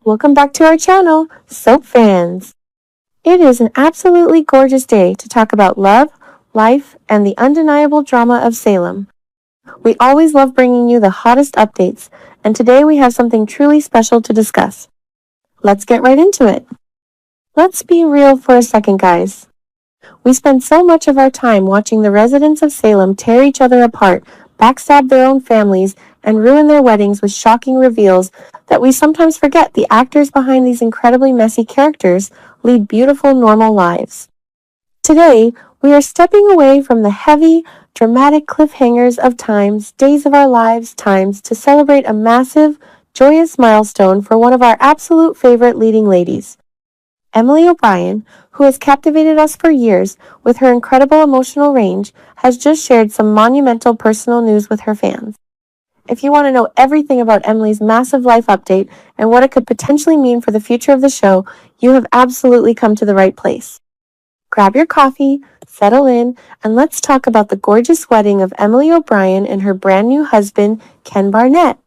Welcome back to our channel, Soap Fans. It is an absolutely gorgeous day to talk about love, life, and the undeniable drama of Salem. We always love bringing you the hottest updates, and today we have something truly special to discuss. Let's get right into it. Let's be real for a second, guys. We spend so much of our time watching the residents of Salem tear each other apart, backstab their own families, and ruin their weddings with shocking reveals that we sometimes forget the actors behind these incredibly messy characters lead beautiful, normal lives. Today, we are stepping away from the heavy, dramatic cliffhangers of days of our lives times to celebrate a massive, joyous milestone for one of our absolute favorite leading ladies. Emily O'Brien, who has captivated us for years with her incredible emotional range, has just shared some monumental personal news with her fans. If you want to know everything about Emily's massive life update and what it could potentially mean for the future of the show, you have absolutely come to the right place. Grab your coffee, settle in, and let's talk about the gorgeous wedding of Emily O'Brien and her brand new husband, Ken Barnett.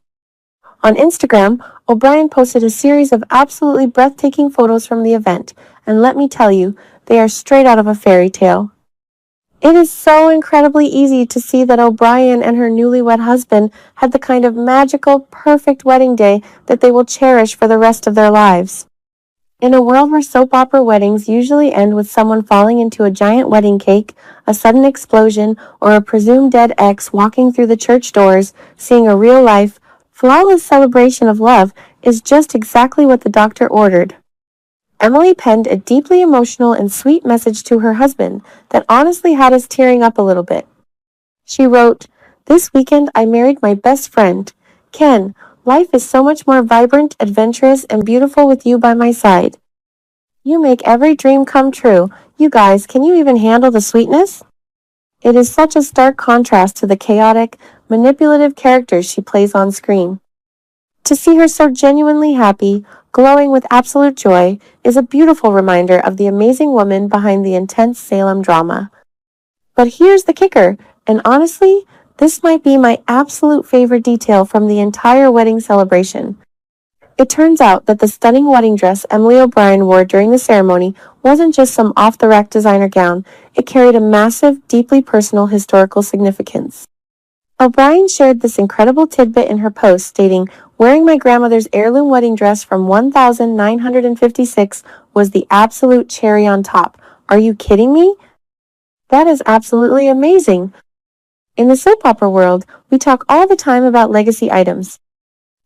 On Instagram, O'Brien posted a series of absolutely breathtaking photos from the event, and let me tell you, they are straight out of a fairy tale. It is so incredibly easy to see that O'Brien and her newlywed husband had the kind of magical, perfect wedding day that they will cherish for the rest of their lives. In a world where soap opera weddings usually end with someone falling into a giant wedding cake, a sudden explosion, or a presumed dead ex walking through the church doors, seeing a real-life, flawless celebration of love is just exactly what the doctor ordered. Emily penned a deeply emotional and sweet message to her husband that honestly had us tearing up a little bit. She wrote, "This weekend I married my best friend. Ken, life is so much more vibrant, adventurous, and beautiful with you by my side. You make every dream come true. You guys, can you even handle the sweetness?" It is such a stark contrast to the chaotic, manipulative characters she plays on screen. To see her so genuinely happy, glowing with absolute joy, is a beautiful reminder of the amazing woman behind the intense Salem drama. But here's the kicker, and honestly, this might be my absolute favorite detail from the entire wedding celebration. It turns out that the stunning wedding dress Emily O'Brien wore during the ceremony wasn't just some off-the-rack designer gown, it carried a massive, deeply personal historical significance. O'Brien shared this incredible tidbit in her post, stating, "Wearing my grandmother's heirloom wedding dress from 1956 was the absolute cherry on top. Are you kidding me? That is absolutely amazing." In the soap opera world, we talk all the time about legacy items.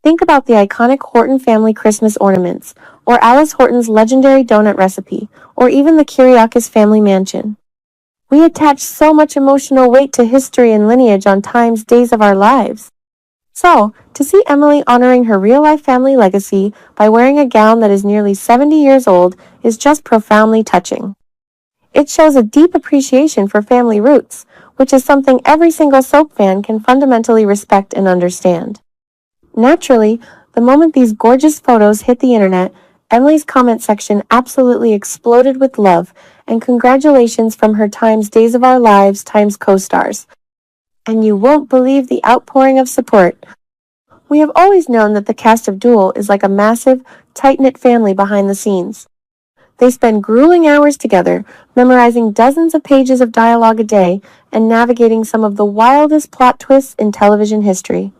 Think about the iconic Horton family Christmas ornaments, or Alice Horton's legendary donut recipe, or even the Kiriakis family mansion. We attach so much emotional weight to history and lineage on days of our lives. So, to see Emily honoring her real-life family legacy by wearing a gown that is nearly 70 years old is just profoundly touching. It shows a deep appreciation for family roots, which is something every single soap fan can fundamentally respect and understand. Naturally, the moment these gorgeous photos hit the internet, Emily's comment section absolutely exploded with love and congratulations from her Days of Our Lives co-stars. And you won't believe the outpouring of support. We have always known that the cast of DOOL is like a massive, tight-knit family behind the scenes. They spend grueling hours together, memorizing dozens of pages of dialogue a day and navigating some of the wildest plot twists in television history.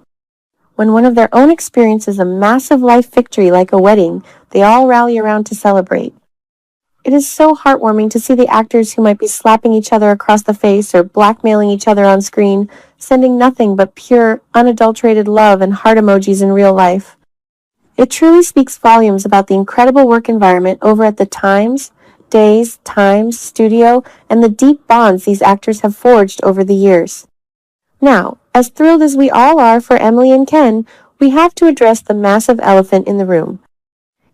When one of their own experiences a massive life victory like a wedding, they all rally around to celebrate. It is so heartwarming to see the actors who might be slapping each other across the face or blackmailing each other on screen, sending nothing but pure, unadulterated love and heart emojis in real life. It truly speaks volumes about the incredible work environment over at the Days, studio, and the deep bonds these actors have forged over the years. Now, as thrilled as we all are for Emily and Ken, we have to address the massive elephant in the room.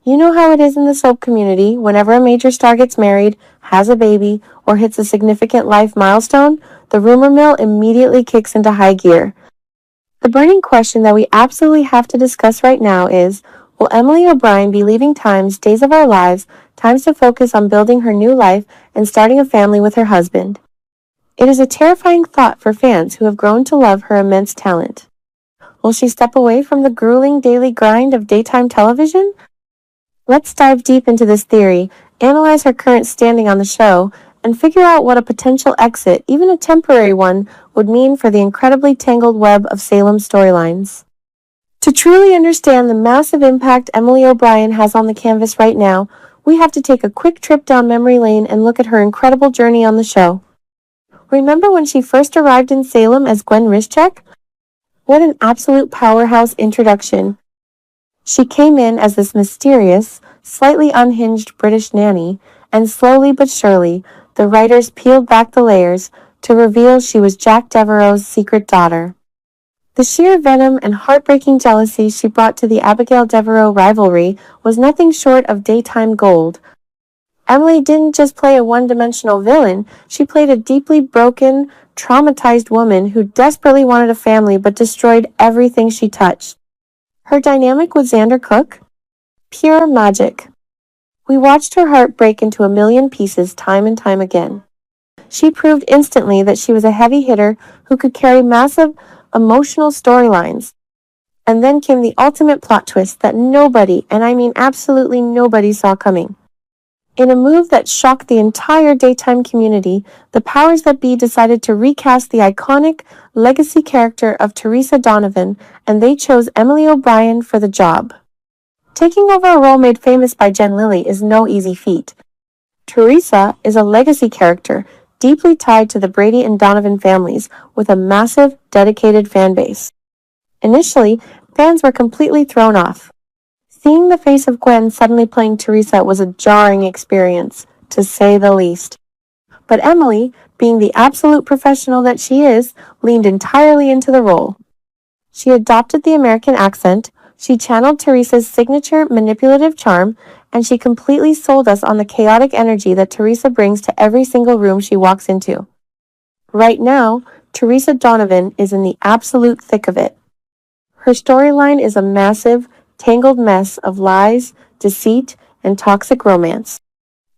You know how it is in the soap community, whenever a major star gets married, has a baby, or hits a significant life milestone, the rumor mill immediately kicks into high gear. The burning question that we absolutely have to discuss right now is, will Emily O'Brien be leaving Days of Our Lives, to focus on building her new life and starting a family with her husband? It is a terrifying thought for fans who have grown to love her immense talent. Will she step away from the grueling daily grind of daytime television? Let's dive deep into this theory, analyze her current standing on the show, and figure out what a potential exit, even a temporary one, would mean for the incredibly tangled web of Salem storylines. To truly understand the massive impact Emily O'Brien has on the canvas right now, we have to take a quick trip down memory lane and look at her incredible journey on the show. Remember when she first arrived in Salem as Gwen Rizczech? What an absolute powerhouse introduction. She came in as this mysterious, slightly unhinged British nanny, and slowly but surely, the writers peeled back the layers to reveal she was Jack Devereaux's secret daughter. The sheer venom and heartbreaking jealousy she brought to the Abigail Devereaux rivalry was nothing short of daytime gold. Emily didn't just play a one-dimensional villain, she played a deeply broken, traumatized woman who desperately wanted a family but destroyed everything she touched. Her dynamic with Xander Cook? Pure magic. We watched her heart break into a million pieces time and time again. She proved instantly that she was a heavy hitter who could carry massive, emotional storylines. And then came the ultimate plot twist that nobody, and I mean absolutely nobody, saw coming. In a move that shocked the entire daytime community, the powers that be decided to recast the iconic legacy character of Theresa Donovan, and they chose Emily O'Brien for the job. Taking over a role made famous by Jen Lilly is no easy feat. Theresa is a legacy character, deeply tied to the Brady and Donovan families, with a massive, dedicated fan base. Initially, fans were completely thrown off. Seeing the face of Gwen suddenly playing Theresa was a jarring experience, to say the least. But Emily, being the absolute professional that she is, leaned entirely into the role. She adopted the American accent, she channeled Theresa's signature manipulative charm, and she completely sold us on the chaotic energy that Theresa brings to every single room she walks into. Right now, Theresa Donovan is in the absolute thick of it. Her storyline is a massive, tangled mess of lies, deceit, and toxic romance.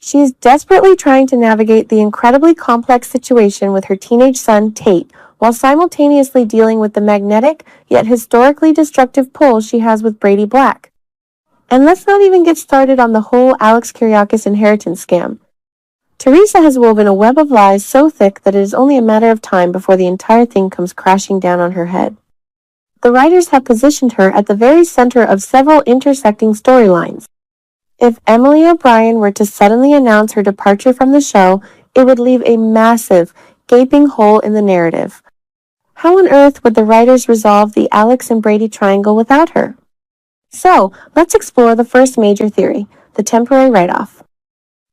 She is desperately trying to navigate the incredibly complex situation with her teenage son, Tate, while simultaneously dealing with the magnetic, yet historically destructive pull she has with Brady Black. And let's not even get started on the whole Alex Kiriakis inheritance scam. Theresa has woven a web of lies so thick that it is only a matter of time before the entire thing comes crashing down on her head. The writers have positioned her at the very center of several intersecting storylines. If Emily O'Brien were to suddenly announce her departure from the show, it would leave a massive, gaping hole in the narrative. How on earth would the writers resolve the Alex and Brady triangle without her? So, let's explore the first major theory, the temporary write-off.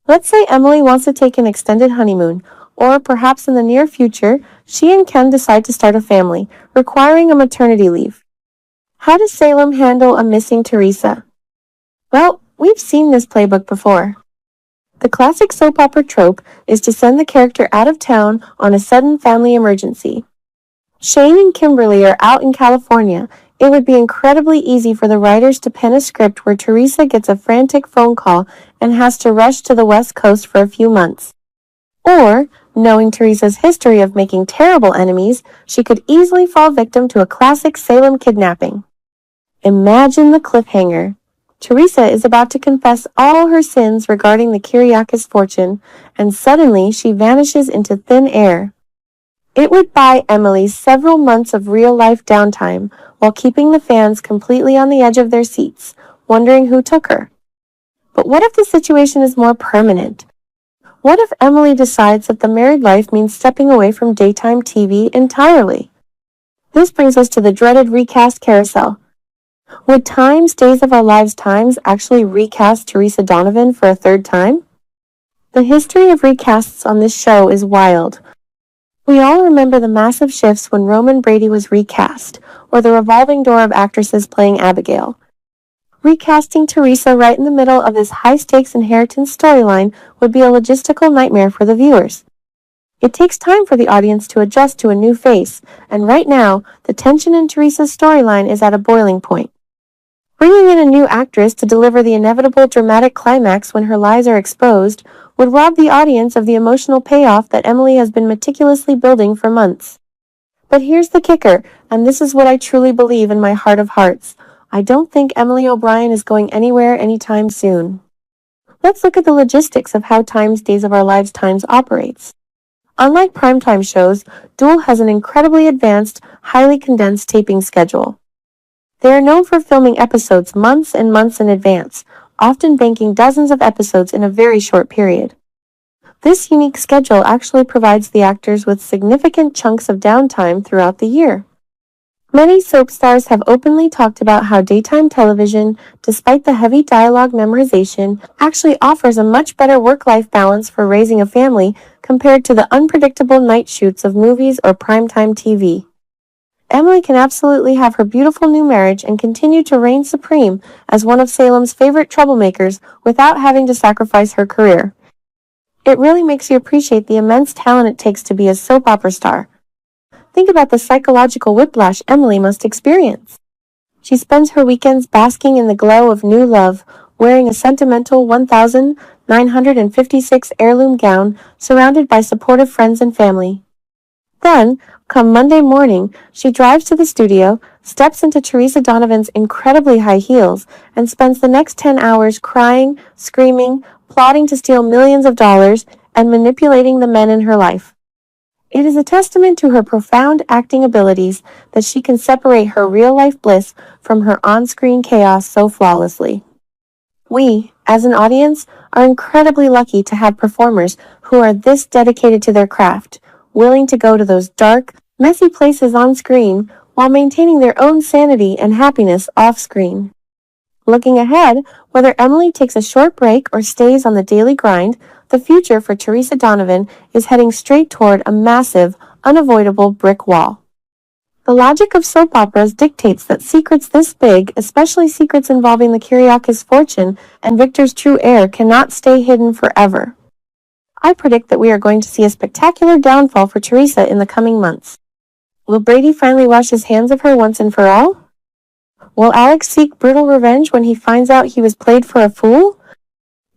Let's say Emily wants to take an extended honeymoon, or perhaps in the near future, she and Ken decide to start a family, requiring a maternity leave. How does Salem handle a missing Theresa? Well, we've seen this playbook before. The classic soap opera trope is to send the character out of town on a sudden family emergency. Shane and Kimberly are out in California. It would be incredibly easy for the writers to pen a script where Theresa gets a frantic phone call and has to rush to the West Coast for a few months. Or, knowing Theresa's history of making terrible enemies, she could easily fall victim to a classic Salem kidnapping. Imagine the cliffhanger. Theresa is about to confess all her sins regarding the Kiriakis fortune, and suddenly she vanishes into thin air. It would buy Emily several months of real-life downtime while keeping the fans completely on the edge of their seats, wondering who took her. But what if the situation is more permanent? What if Emily decides that the married life means stepping away from daytime TV entirely? This brings us to the dreaded recast carousel. Would Time's Days of Our Lives Times actually recast Theresa Donovan for a third time? The history of recasts on this show is wild. We all remember the massive shifts when Roman Brady was recast, or the revolving door of actresses playing Abigail. Recasting Theresa right in the middle of this high-stakes inheritance storyline would be a logistical nightmare for the viewers. It takes time for the audience to adjust to a new face, and right now, the tension in Theresa's storyline is at a boiling point. Bringing in a new actress to deliver the inevitable dramatic climax when her lies are exposed would rob the audience of the emotional payoff that Emily has been meticulously building for months. But here's the kicker, and this is what I truly believe in my heart of hearts. I don't think Emily O'Brien is going anywhere anytime soon. Let's look at the logistics of how Times Days of Our Lives Times operates. Unlike primetime shows, DOOL has an incredibly advanced, highly condensed taping schedule. They are known for filming episodes months and months in advance, often banking dozens of episodes in a very short period. This unique schedule actually provides the actors with significant chunks of downtime throughout the year. Many soap stars have openly talked about how daytime television, despite the heavy dialogue memorization, actually offers a much better work-life balance for raising a family compared to the unpredictable night shoots of movies or primetime TV. Emily can absolutely have her beautiful new marriage and continue to reign supreme as one of Salem's favorite troublemakers without having to sacrifice her career. It really makes you appreciate the immense talent it takes to be a soap opera star. Think about the psychological whiplash Emily must experience. She spends her weekends basking in the glow of new love, wearing a sentimental 1,956 heirloom gown, surrounded by supportive friends and family. Then, come Monday morning, she drives to the studio, steps into Theresa Donovan's incredibly high heels, and spends the next 10 hours crying, screaming, plotting to steal millions of dollars, and manipulating the men in her life. It is a testament to her profound acting abilities that she can separate her real-life bliss from her on-screen chaos so flawlessly. We, as an audience, are incredibly lucky to have performers who are this dedicated to their craft, willing to go to those dark, messy places on screen while maintaining their own sanity and happiness off-screen. Looking ahead, whether Emily takes a short break or stays on the daily grind, the future for Theresa Donovan is heading straight toward a massive, unavoidable brick wall. The logic of soap operas dictates that secrets this big, especially secrets involving the Kiriakis fortune and Victor's true heir, cannot stay hidden forever. I predict that we are going to see a spectacular downfall for Theresa in the coming months. Will Brady finally wash his hands of her once and for all? Will Alex seek brutal revenge when he finds out he was played for a fool?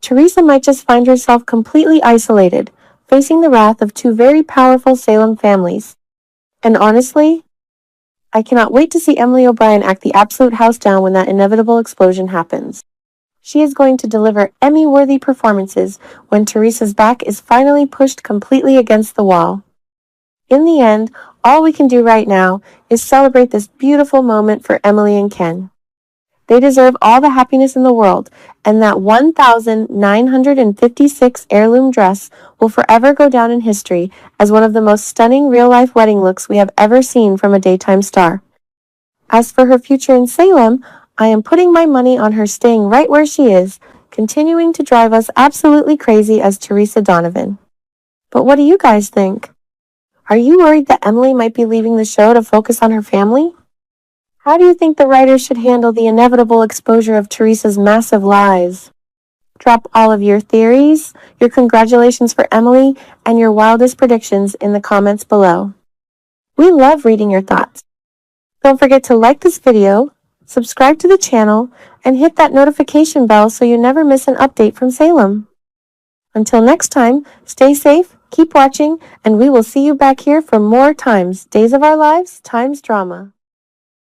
Theresa might just find herself completely isolated, facing the wrath of two very powerful Salem families. And honestly, I cannot wait to see Emily O'Brien act the absolute house down when that inevitable explosion happens. She is going to deliver Emmy-worthy performances when Theresa's back is finally pushed completely against the wall. In the end, all we can do right now is celebrate this beautiful moment for Emily and Ken. They deserve all the happiness in the world, and that 1,956 heirloom dress will forever go down in history as one of the most stunning real-life wedding looks we have ever seen from a daytime star. As for her future in Salem, I am putting my money on her staying right where she is, continuing to drive us absolutely crazy as Theresa Donovan. But what do you guys think? Are you worried that Emily might be leaving the show to focus on her family? How do you think the writers should handle the inevitable exposure of Theresa's massive lies? Drop all of your theories, your congratulations for Emily, and your wildest predictions in the comments below. We love reading your thoughts. Don't forget to like this video, subscribe to the channel, and hit that notification bell so you never miss an update from Salem. Until next time, stay safe, keep watching, and we will see you back here for more Times Days of Our Lives Times drama.